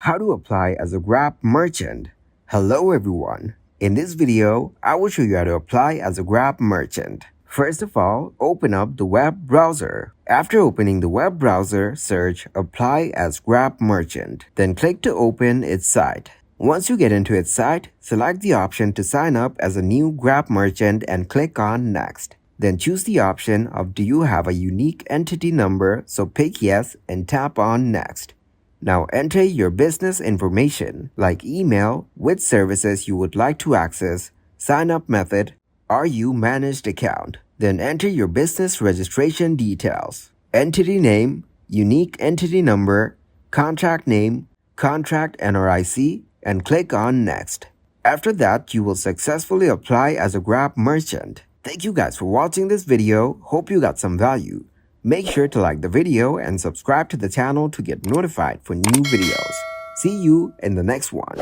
How to apply as a Grab merchant. Hello everyone. In this video, I will show you how to apply as a Grab merchant. First of all, open up the web browser. After opening the web browser, search Apply as Grab merchant. Then click to open its site. Once you get into its site, select the option to sign up as a new Grab merchant and click on Next. Then choose the option of Do you have a unique entity number? So pick Yes and tap on Next. Now enter your business information like email, which services you would like to access, sign-up method, RU managed account. Then enter your business registration details, entity name, unique entity number, contract name, contract NRIC, and click on Next. After that, you will successfully apply as a Grab merchant. Thank you guys for watching this video. Hope you got some value. Make sure to like the video and subscribe to the channel to get notified for new videos. See you in the next one.